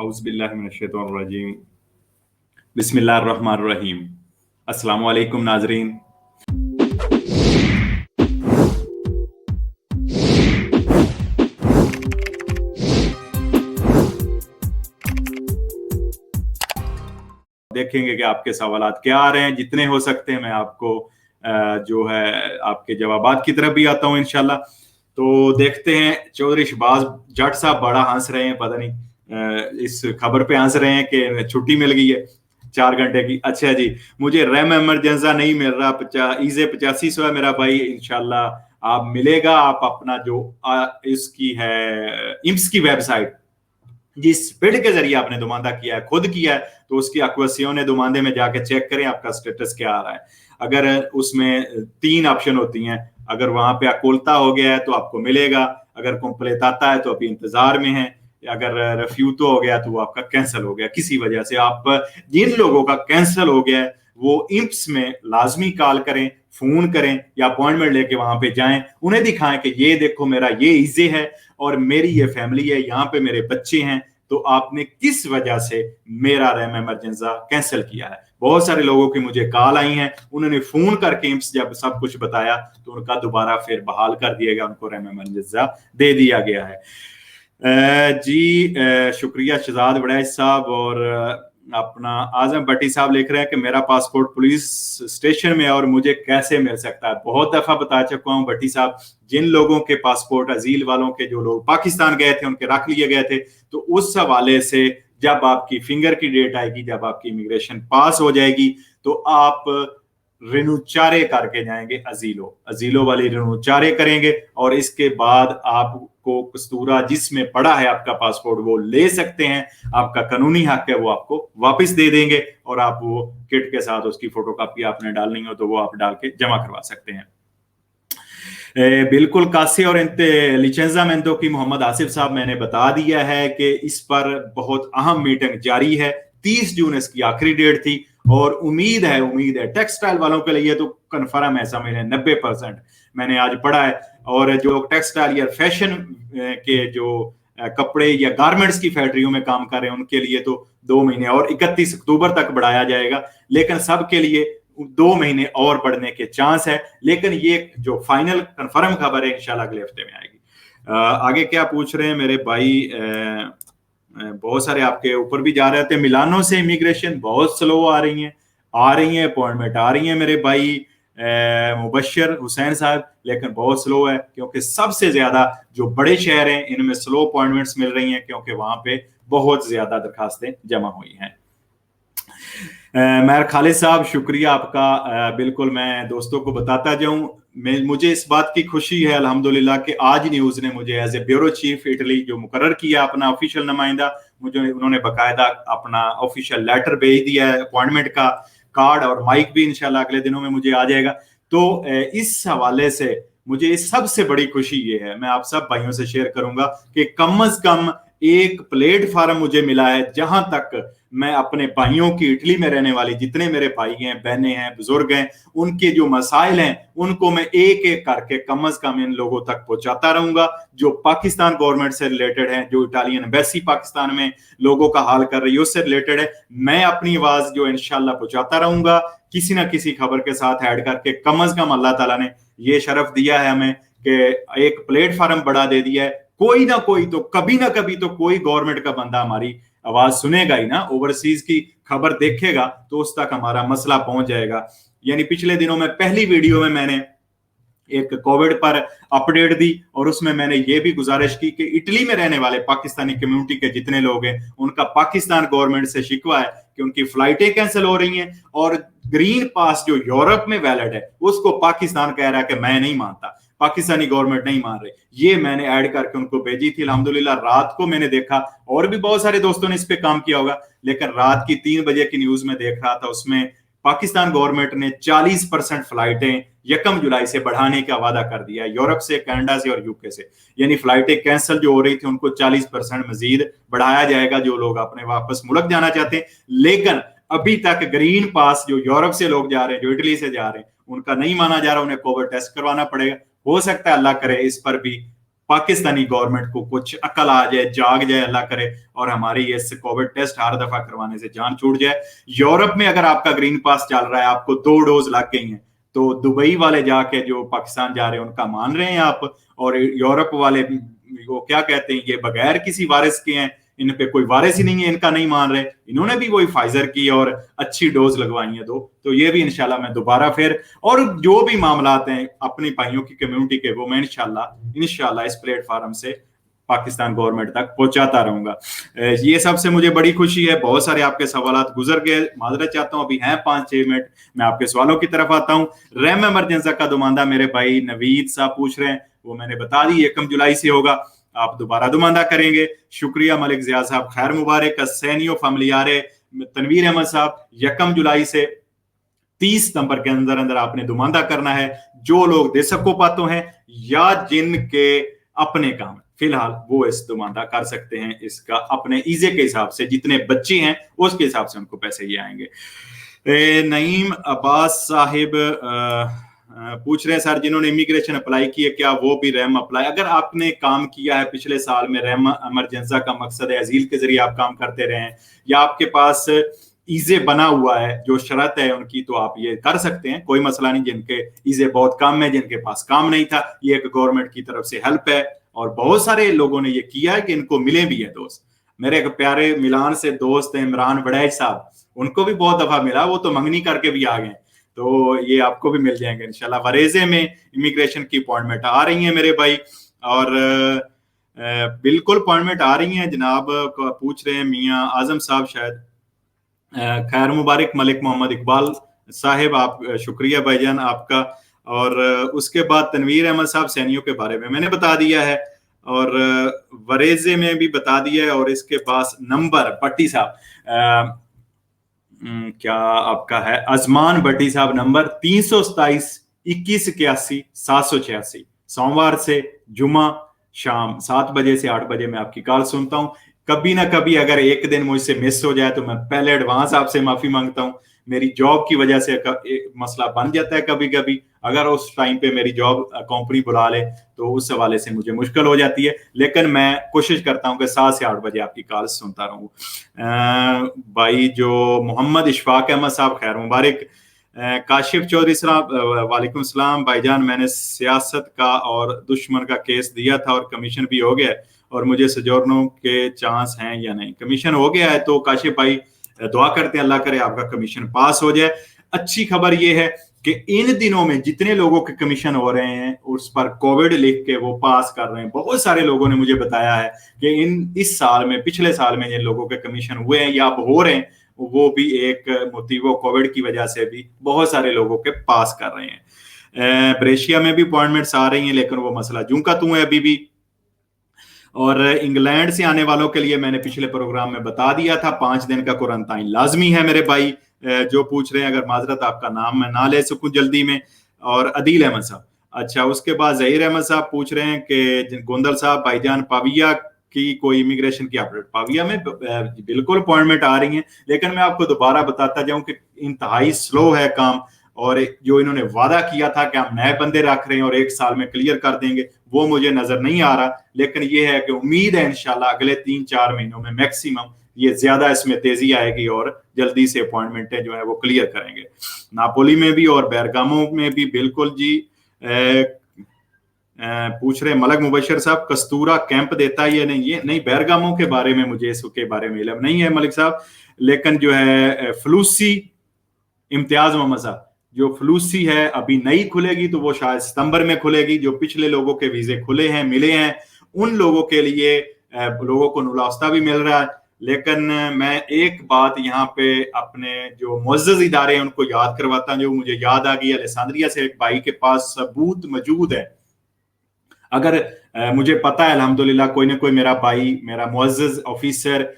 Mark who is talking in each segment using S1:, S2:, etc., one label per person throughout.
S1: औज़ुबिल्लाहिमिनश्शैतानिर्रजीम बिस्मिल्लाहिर्रहमानिर्रहीम। अस्सलामु अलैकुम नाज़रीन। देखेंगे कि आपके सवालात क्या आ रहे हैं, जितने हो सकते हैं मैं आपको जो है आपके जवाबात की तरफ भी आता हूँ इंशाल्लाह। तो देखते हैं, चौधरी शहबाज जट साहब बड़ा हंस रहे हैं, पता नहीं इस खबर पे हंस रहे हैं कि छुट्टी मिल गई है 4 घंटे की। अच्छा जी, मुझे रैम एमरजेंसा नहीं मिल रहा, ईजे 8500 है मेरा भाई, इंशाल्लाह आप मिलेगा। आप अपना जो इसकी है इम्स की वेबसाइट जिस बिड के जरिए आपने दुमानदा किया है, खुद किया है, तो उसकी अक्वेसियों ने दुमानदे में जाके चेक करें आपका स्टेटस क्या आ रहा है। अगर उसमें 3 ऑप्शन होती हैं, अगर वहां पे अकोलता हो गया है तो आपको मिलेगा, अगर कंप्लेताता है तो अभी इंतजार में है, अगर रफ्यूतो हो गया तो वो आपका कैंसिल हो गया किसी वजह से। आप जिन लोगों का कैंसिल हो गया है वो इम्स में लाजमी कॉल करें, फोन करें या अपॉइंटमेंट लेके वहां पे जाएं, उन्हें दिखाएं कि ये देखो मेरा ये ईजे है और मेरी ये फैमिली है, यहाँ पे मेरे बच्चे हैं, तो आपने किस वजह से मेरा रैम इमरजेंसा कैंसिल किया है। बहुत सारे लोगों की मुझे कॉल आई हैं, उन्होंने फोन करके जब सब कुछ बताया तो उनका दोबारा फिर बहाल कर दिया गया, उनको रैम इमरजेंसा दे दिया गया है। शुक्रिया शहजाद वड़ैच साहब। और अपना आजम भट्टी साहब लिख रहे हैं कि मेरा पासपोर्ट पुलिस स्टेशन में है और मुझे कैसे मिल सकता है। बहुत दफा बता चुका हूं भट्टी साहब, जिन लोगों के पासपोर्ट अजील वालों के, जो लोग पाकिस्तान गए थे उनके रख लिए गए थे, तो उस हवाले से जब आपकी फिंगर की डेट आएगी, जब आपकी इमिग्रेशन पास हो जाएगी, तो आप रिनुचारे करके जाएंगे, अजीलो वाली रिनुचारे करेंगे और इसके बाद आपको कस्तूरा जिसमें पड़ा है आपका पासपोर्ट वो ले सकते हैं। आपका कानूनी हक है, वो आपको वापस दे देंगे और आप वो किट के साथ उसकी फोटोकॉपी आपने डालनी हो तो वो आप डाल के जमा करवा सकते हैं। बिल्कुल कासी और लिचेंजामेंटो की मोहम्मद आसिफ साहब मैंने बता दिया है कि इस पर बहुत अहम मीटिंग जारी है। 30 जून इसकी आखिरी डेट थी और उम्मीद है टेक्सटाइल वालों के लिए तो कन्फर्म है, समझ लें 90% मैंने आज पढ़ा है। और जो टेक्सटाइल या फैशन के जो कपड़े या गारमेंट्स की फैक्ट्रियों में काम कर रहे हैं उनके लिए तो 2 महीने और 31 अक्टूबर तक बढ़ाया जाएगा, लेकिन सबके लिए 2 महीने और बढ़ने के चांस है। लेकिन ये जो फाइनल कंफर्म खबर है इंशाल्लाह अगले हफ्ते में आएगी। आगे क्या पूछ रहे हैं मेरे भाई, बहुत सारे आपके ऊपर भी जा रहे थे। मिलानो से इमिग्रेशन बहुत स्लो आ रही है अपॉइंटमेंट आ रही है मेरे भाई मुबशर हुसैन साहब, लेकिन बहुत स्लो है क्योंकि सबसे ज्यादा जो बड़े शहर हैं इनमें स्लो अपॉइंटमेंट्स मिल रही हैं क्योंकि वहां पे बहुत ज्यादा दरखास्तें जमा हुई हैं। मैर खालिद साहब शुक्रिया आपका। बिल्कुल मैं दोस्तों को बताता जाऊं, मुझे इस बात की खुशी है अल्हम्दुलिल्लाह कि आज न्यूज ने मुझे as a bureau chief Italy जो मुकर्रर किया अपना ऑफिशियल नुमाइंदा, मुझे उन्होंने बाकायदा अपना ऑफिशियल लेटर भेज दिया है, अपॉइंटमेंट का कार्ड और माइक भी इंशाल्लाह अगले दिनों में मुझे आ जाएगा। तो इस हवाले से मुझे सबसे बड़ी खुशी ये है, मैं आप सब भाइयों से शेयर करूंगा कि कम से कम एक प्लेटफार्म मुझे मिला है जहां तक मैं अपने भाइयों की, इटली में रहने वाली जितने मेरे भाई हैं, बहनें हैं, बुजुर्ग हैं, उनके जो मसाइल हैं उनको मैं एक एक करके कम से कम इन लोगों तक पहुंचाता रहूंगा। जो पाकिस्तान गवर्नमेंट से रिलेटेड है, जो इटालियन एम्बेसी पाकिस्तान में लोगों का हाल कर रही है उससे रिलेटेड है, मैं अपनी आवाज जो इंशाल्लाह पहुंचाता रहूंगा किसी ना किसी खबर के साथ ऐड करके। कम से कम अल्लाह ताला ने ये शरफ दिया है हमें कि एक प्लेटफार्म बड़ा दे दिया है। कोई ना कोई तो कभी ना कभी तो कोई गवर्नमेंट का बंदा हमारी आवाज सुनेगा ही ना, ओवरसीज की खबर देखेगा तो उस तक हमारा मसला पहुंच जाएगा। यानी पिछले दिनों में पहली वीडियो में मैंने एक कोविड पर अपडेट दी और उसमें मैंने ये भी गुजारिश की कि इटली में रहने वाले पाकिस्तानी कम्युनिटी के जितने लोग हैं उनका पाकिस्तान गवर्नमेंट से शिकवा है कि उनकी फ्लाइटें कैंसिल हो रही हैं और ग्रीन पास जो यूरोप में वैलिड है उसको पाकिस्तान कह रहा है कि मैं नहीं मानता, पाकिस्तानी गवर्नमेंट नहीं मान रही। ये मैंने ऐड करके उनको भेजी थी। अल्हम्दुलिल्लाह रात को मैंने देखा, और भी बहुत सारे दोस्तों ने इस पे काम किया होगा, लेकिन रात की 3 बजे की न्यूज में देख रहा था, उसमें पाकिस्तान गवर्नमेंट ने 40% फ्लाइटें 1 जुलाई से बढ़ाने का वादा कर दिया यूरोप से, कनाडा से और यूके से। यानी फ्लाइटें कैंसिल जो हो रही थी उनको 40% मजीद बढ़ाया जाएगा जो लोग अपने वापस मुल्क जाना चाहते हैं। लेकिन अभी तक ग्रीन पास जो यूरोप से लोग जा रहे हैं, जो इटली से जा रहे हैं, उनका नहीं माना जा रहा, उन्हें कोविड टेस्ट करवाना पड़ेगा। हो सकता है अल्लाह करे इस पर भी पाकिस्तानी गवर्नमेंट को कुछ अकल आ जाए, जाग जाए, अल्लाह करे, और हमारी इस कोविड टेस्ट हर दफा करवाने से जान छूट जाए। यूरोप में अगर आपका ग्रीन पास चल रहा है, आपको 2 डोज लग गई हैं, तो दुबई वाले जाके जो पाकिस्तान जा रहे हैं उनका मान रहे हैं आप, और यूरोप वाले वो क्या कहते हैं, ये बगैर किसी वायरस के हैं, इन पे कोई वायरस ही नहीं है, इनका नहीं मान रहे, इन्होंने भी वही फाइजर की और अच्छी डोज लगवाई है 2। तो ये भी इंशाल्लाह मैं दोबारा फिर, और जो भी मामलात हैं अपनी भाइयों की कम्युनिटी के, वो मैं इंशाल्लाह इस प्लेटफॉर्म से पाकिस्तान गवर्नमेंट तक पहुंचाता रहूंगा। ये सबसे मुझे बड़ी खुशी है। बहुत सारे आपके सवालात गुजर गए, माजरत चाहता हूं, अभी हैं 5-6 मिनट, मैं आपके सवालों की तरफ आता हूं। रैम इमरजेंसी का दुमानदा मेरे भाई नवीद साहब पूछ रहे हैं, वो मैंने बता दी 1 जुलाई से होगा, आप दोबारा दुमानदा करेंगे। शुक्रिया मलिक जिया साहब, खैर मुबारक। सैनियो फैमिलियारे तनवीर अहमद साहब, 1 जुलाई से 30 सितंबर के अंदर अंदर आपने दुमानदा करना है। जो लोग देशकोपातों हैं या जिनके अपने काम फिलहाल, वो इस दुमानदा कर सकते हैं। इसका अपने ईजे के हिसाब से, जितने बच्चे हैं उसके हिसाब से उनको पैसे ये आएंगे। नईम अब्बास साहिब पूछ रहे हैं, सर जिन्होंने इमिग्रेशन अप्लाई की है क्या वो भी रैम अप्लाई, अगर आपने काम किया है पिछले साल में, रैम इमरजेंसी का मकसद है अजील के जरिए आप काम करते रहे हैं, या आपके पास ईजे बना हुआ है, जो शर्त है उनकी, तो आप ये कर सकते हैं, कोई मसला नहीं। जिनके ईजे बहुत कम है, जिनके पास काम नहीं था, ये एक गवर्नमेंट की तरफ से हेल्प है, और बहुत सारे लोगों ने ये किया है कि इनको मिले भी है दोस्त। मेरे एक प्यारे मिलान से दोस्त हैं इमरान बड़ैच साहब, उनको भी बहुत दफा मिला, वो तो मंगनी करके भी आ गए, तो ये आपको भी मिल जाएंगे इंशाल्लाह। वरेजे में इमिग्रेशन की अपॉइंटमेंट आ रही है मेरे भाई, और बिल्कुल अपॉइंटमेंट आ रही है। जनाब पूछ रहे हैं मियाँ आजम साहब, शायद खैर मुबारक मलिक मोहम्मद इकबाल साहिब, आप शुक्रिया भाईजान आपका। और उसके बाद तनवीर अहमद साहब, सैनियों के बारे में मैंने बता दिया है, और वरेजे में भी बता दिया है। और इसके पास नंबर भट्टी साहब, क्या आपका है, अजमान भट्टी साहब, नंबर 327 21 81 786। सोमवार से जुमा शाम 7 बजे से 8 बजे मैं आपकी कॉल सुनता हूं। कभी ना कभी अगर एक दिन मुझसे मिस हो जाए तो मैं पहले एडवांस आपसे माफी मांगता हूं। मेरी जॉब की वजह से मसला बन जाता है कभी कभी, अगर उस टाइम पे मेरी जॉब कंपनी बुला ले तो उस हवाले से मुझे मुश्किल हो जाती है, लेकिन मैं कोशिश करता हूं कि 7 से 8 बजे आपकी कॉल सुनता रहूं। भाई जो मोहम्मद इशफाक अहमद साहब, खैर मुबारक। काशिफ चौधरी साहब, वालेकुम सलाम भाईजान, मैंने सियासत का और दुश्मन का केस दिया था और कमीशन भी हो गया, और मुझे सजोरनों के चांस हैं या नहीं? कमीशन हो गया है तो काशिफ भाई दुआ करते हैं अल्लाह करे आपका कमीशन पास हो जाए। अच्छी खबर यह है कि इन दिनों में जितने लोगों के कमीशन हो रहे हैं उस पर कोविड लिख के वो पास कर रहे हैं। बहुत सारे लोगों ने मुझे बताया है कि इस साल में, पिछले साल में जिन लोगों के कमीशन हुए हैं या अब हो रहे हैं, वो भी एक मोटिव कोविड की वजह से भी बहुत सारे लोगों के पास कर रहे हैं। ब्रेशिया में भी अपॉइंटमेंट्स आ रही हैं, लेकिन वो मसला जूं का तू है अभी भी। और इंग्लैंड से आने वालों के लिए मैंने पिछले प्रोग्राम में बता दिया था 5 दिन का क्वारंटाइन लाजमी है मेरे भाई जो पूछ रहे हैं, अगर माजरत आपका नाम मैं ना ले सकूं जल्दी में। और अदील अहमद साहब, अच्छा उसके बाद जहीर अहमद साहब पूछ रहे हैं कि गोंदल साहब भाईजान पाविया की कोई इमिग्रेशन की अपडेट। पाविया में बिल्कुल अपॉइंटमेंट आ रही है, लेकिन मैं आपको दोबारा बताता जाऊं कि इंतहाई स्लो है काम, और जो इन्होंने वादा किया था कि हम नए बंदे रख रहे हैं और 1 साल में क्लियर कर देंगे, वो मुझे नजर नहीं आ रहा। लेकिन ये है कि उम्मीद है इंशाल्लाह अगले 3-4 महीनों में मैक्सिमम ये ज्यादा इसमें तेजी आएगी और जल्दी से अपॉइंटमेंटें जो है वो क्लियर करेंगे। नापोली में भी और बेरगामो में भी बिल्कुल जी। पूछ रहे मलक मुबशर साहब, कस्तूरा कैंप देता है या नहीं? ये नहीं, बेरगामो के बारे में मुझे इसके बारे में इल्म नहीं है मलिक साहब, लेकिन जो है फलूसी इम्तियाज मोहम्मद साहब, जो फलूसी है अभी नई खुलेगी तो वो शायद सितंबर में खुलेगी। जो पिछले लोगों के वीजे खुले हैं, मिले हैं, उन लोगों के लिए लोगों को नुलास्ता भी मिल रहा है। लेकिन मैं एक बात यहाँ पे अपने जो मुअज़्ज़ज़ इदारे हैं उनको याद करवाता हूँ, जो मुझे याद आ गई। अलेक्सांद्रिया से एक भाई के पास सबूत मौजूद है, अगर मुझे पता है अल्हम्दुलिल्लाह कोई ना कोई मेरा भाई, मेरा मुअज़्ज़ज़ ऑफिसर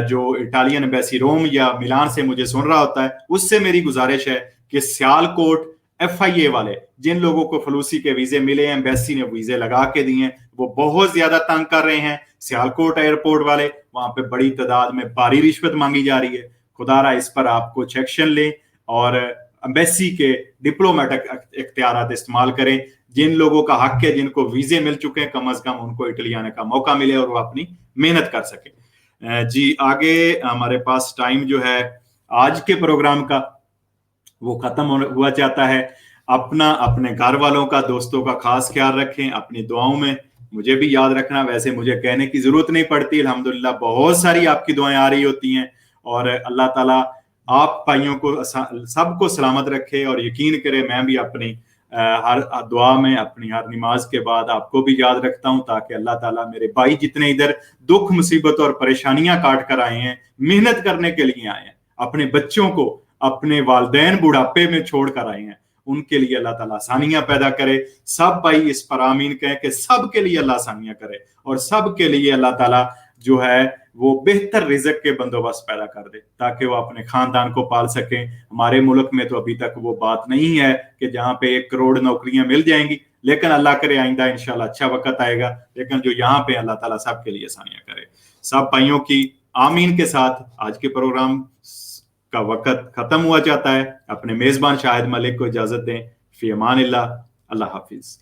S1: जो इटालियन एम्बेसी रोम या मिलान से मुझे सुन रहा होता है, उससे मेरी गुजारिश है कि सियालकोट FIA वाले जिन लोगों को फलूसी के वीजे मिले हैं, एम्बेसी ने वीजे लगा के दिए हैं, वो बहुत ज्यादा तंग कर रहे हैं। सियालकोट एयरपोर्ट वाले, वहां पे बड़ी तादाद में भारी रिश्वत मांगी जा रही है। खुदारा इस पर आप कुछ एक्शन लें और एम्बेसी के डिप्लोमेटिक इख्तियारात इस्तेमाल करें। जिन लोगों का हक है, जिनको वीजे मिल चुके हैं, कम से कम उनको इटली आने का मौका मिले और वो अपनी मेहनत कर सके। जी आगे हमारे पास टाइम जो है आज के प्रोग्राम का वो खत्म हुआ जाता है। अपना, अपने घर वालों का, दोस्तों का खास ख्याल रखें, अपनी दुआओं में मुझे भी याद रखना। वैसे मुझे कहने की जरूरत नहीं पड़ती, अल्हम्दुलिल्लाह बहुत सारी आपकी दुआएं आ रही होती हैं, और अल्लाह ताला आप भाइयों को सबको सलामत रखे। और यकीन करे मैं भी अपनी हर दुआ में, अपनी हर नमाज के बाद आपको भी याद रखता हूं, ताकि अल्लाह ताला मेरे भाई जितने इधर दुख मुसीबत और परेशानियां काट कर आए हैं, मेहनत करने के लिए आए हैं, अपने बच्चों को अपने वालिदैन बुढ़ापे में छोड़ कर आए हैं, उनके लिए अल्लाह ताला आसानियां पैदा करे। सब भाई इस पर आमीन कहें कि सब के लिए अल्लाह आसानियां करे, और सब के लिए अल्लाह ताला जो है वो बेहतर रिज़्क के बंदोबस्त पैदा कर दे, ताकि वो अपने खानदान को पाल सकें। हमारे मुल्क में तो अभी तक वो बात नहीं है कि जहाँ पे 1 करोड़ नौकरियां मिल जाएंगी, लेकिन अल्लाह करे आइंदा इंशाल्लाह अच्छा वक्त आएगा। लेकिन जो यहाँ पे अल्लाह ताला सब के लिए आसानियां करे। सब भाइयों की आमीन के साथ आज के प्रोग्राम का वक्त खत्म हुआ जाता है। अपने मेजबान शाहिद मलिक को इजाजत दें। फी अमानिल्लाह, अल्लाह हाफिज।